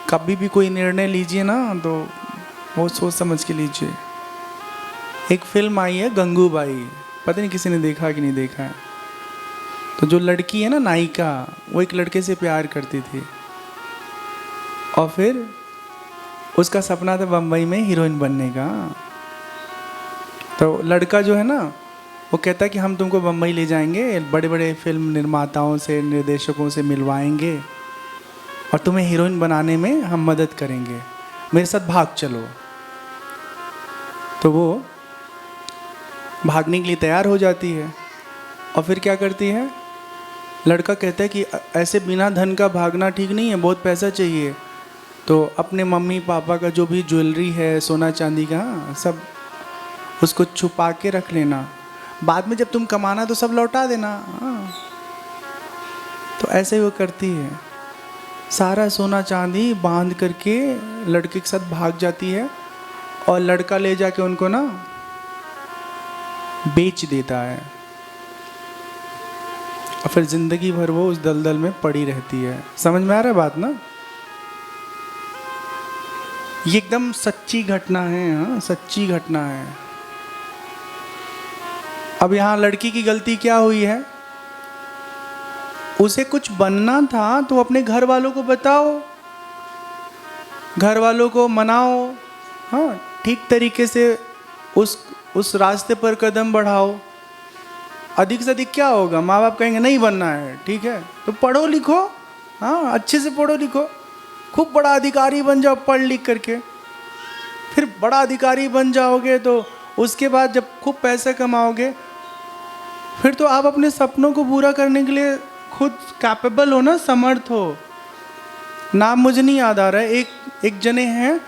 कभी भी कोई निर्णय लीजिए ना तो वो सोच समझ के लीजिए। एक फिल्म आई है गंगूबाई, पता नहीं किसी ने देखा कि नहीं देखा है। तो जो लड़की है ना नायिका, वो एक लड़के से प्यार करती थी और फिर उसका सपना था बम्बई में हीरोइन बनने का। तो लड़का जो है ना वो कहता है कि हम तुमको बम्बई ले जाएंगे, बड़े बड़े फिल्म निर्माताओं से निर्देशकों से मिलवाएंगे और तुम्हें हीरोइन बनाने में हम मदद करेंगे, मेरे साथ भाग चलो। तो वो भागने के लिए तैयार हो जाती है और फिर क्या करती है, लड़का कहता है कि ऐसे बिना धन का भागना ठीक नहीं है, बहुत पैसा चाहिए। तो अपने मम्मी पापा का जो भी ज्वेलरी है सोना चांदी का सब उसको छुपा के रख लेना, बाद में जब तुम कमाना तो सब लौटा देना। हाँ। तो ऐसे ही वो करती है, सारा सोना चांदी बांध करके लड़के के साथ भाग जाती है और लड़का ले जाके उनको ना बेच देता है और फिर जिंदगी भर वो उस दलदल में पड़ी रहती है। समझ में आ रहा है बात ना? ये एकदम सच्ची घटना है। हाँ, सच्ची घटना है। अब यहाँ लड़की की गलती क्या हुई है, उसे कुछ बनना था तो अपने घर वालों को बताओ, घर वालों को मनाओ, हाँ ठीक तरीके से उस रास्ते पर कदम बढ़ाओ। अधिक से अधिक क्या होगा, माँ बाप कहेंगे नहीं बनना है, ठीक है तो पढ़ो लिखो, हाँ अच्छे से पढ़ो लिखो, खूब बड़ा अधिकारी बन जाओ पढ़ लिख करके। फिर बड़ा अधिकारी बन जाओगे तो उसके बाद जब खूब पैसे कमाओगे फिर तो आप अपने सपनों को पूरा करने के लिए खुद कैपेबल हो ना, समर्थ हो। नाम मुझे नहीं याद आ रहा है, एक जने हैं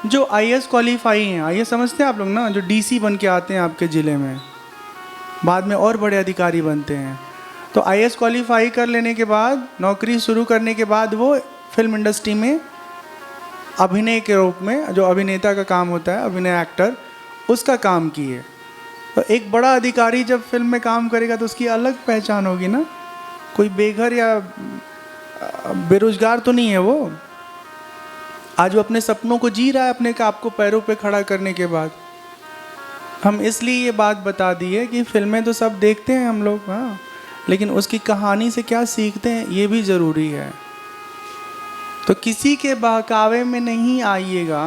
जो आईएएस क्वालिफाई हैं। आईएएस समझते हैं आप लोग ना, जो डीसी बन के आते हैं आपके ज़िले में, बाद में और बड़े अधिकारी बनते हैं। तो आईएएस क्वालिफाई कर लेने के बाद नौकरी शुरू करने के बाद वो फिल्म इंडस्ट्री में अभिनय के रूप में, जो अभिनेता का काम होता है अभिनय एक्टर, उसका काम किए। तो एक बड़ा अधिकारी जब फिल्म में काम करेगा तो उसकी अलग पहचान होगी ना, कोई बेघर या बेरोजगार तो नहीं है वो। आज वो अपने सपनों को जी रहा है अपने आपको पैरों पे खड़ा करने के बाद। हम इसलिए ये बात बता दी है कि फिल्में तो सब देखते हैं हम लोग, हाँ, लेकिन उसकी कहानी से क्या सीखते हैं ये भी ज़रूरी है। तो किसी के बहकावे में नहीं आइएगा,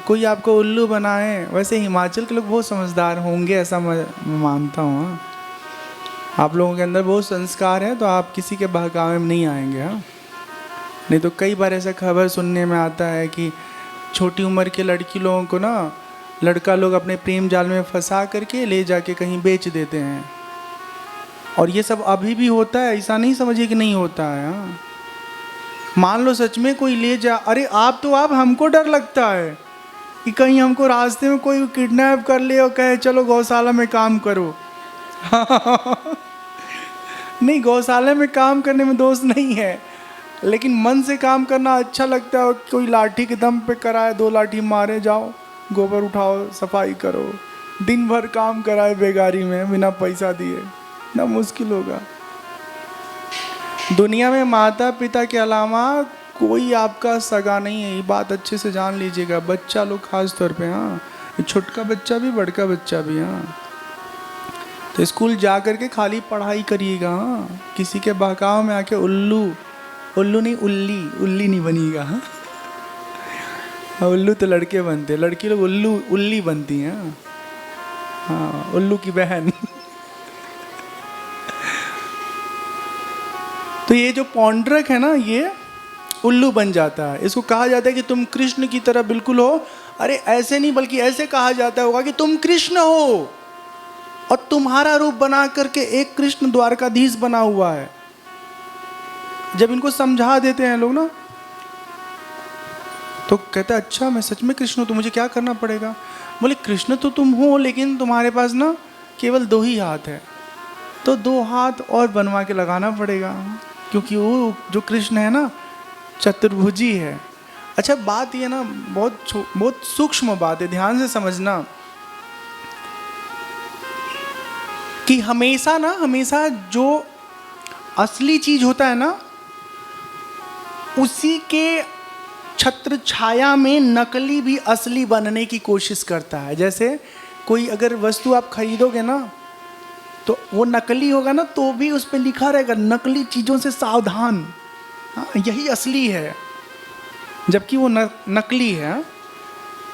कोई आपको उल्लू बनाए। वैसे हिमाचल के लोग बहुत समझदार होंगे ऐसा मैं मानता हूँ। हाँ, आप लोगों के अंदर बहुत संस्कार है तो आप किसी के बहकावे में नहीं आएंगे। हाँ, नहीं तो कई बार ऐसा खबर सुनने में आता है कि छोटी उम्र के लड़की लोगों को ना लड़का लोग अपने प्रेम जाल में फंसा करके ले जाके कहीं बेच देते हैं। और ये सब अभी भी होता है, ऐसा नहीं समझिए कि नहीं होता है। हाँ, मान लो सच में कोई ले जा, अरे आप हमको डर लगता है कि कहीं हमको रास्ते में कोई किडनैप कर ले और कहे चलो गौशाला में काम करो। नहीं, गौशाला में काम करने में दोष नहीं है, लेकिन मन से काम करना अच्छा लगता है। कोई लाठी के दम पे कराए, 2 लाठी मारे, जाओ गोबर उठाओ सफाई करो, दिन भर काम कराए बेगारी में बिना पैसा दिए, ना मुश्किल होगा। दुनिया में माता पिता के अलावा कोई आपका सगा नहीं है, ये बात अच्छे से जान लीजिएगा। बच्चा लोग खास तौर पे, हाँ, छोटका बच्चा भी बड़का बच्चा भी। हाँ, तो स्कूल जा कर के खाली पढ़ाई करिएगा। हाँ, किसी के बहकाव में आके उल्लू नहीं, उल्ली नहीं बनिएगा। हाँ, उल्लू तो लड़के बनते, लड़की लोग उल्ली बनती हैं। हाँ, उल्लू की बहन। तो ये जो पौंड्रक है ना, ये उल्लू बन जाता है। इसको कहा जाता है कि तुम कृष्ण की तरह बिल्कुल हो। अरे ऐसे नहीं, बल्कि ऐसे कहा जाता होगा कि तुम कृष्ण हो और तुम्हारा रूप बना करके एक कृष्ण द्वारकाधीश बना हुआ है। जब इनको समझा देते हैं लोग ना तो कहता है अच्छा मैं सच में कृष्ण हूँ तो मुझे क्या करना पड़ेगा? बोले कृष्ण तो तुम हो, लेकिन तुम्हारे पास ना केवल 2 ही हाथ है, तो 2 हाथ और बनवा के लगाना पड़ेगा, क्योंकि वो जो कृष्ण है ना चतुर्भुजी है। अच्छा बात ये ना बहुत सूक्ष्म बात है, ध्यान से समझना कि हमेशा जो असली चीज होता है ना उसी के छत्र छाया में नकली भी असली बनने की कोशिश करता है। जैसे कोई अगर वस्तु आप खरीदोगे ना, तो वो नकली होगा ना, तो भी उस पर लिखा रहेगा नकली चीज़ों से सावधान, हाँ, यही असली है, जबकि वो नकली है।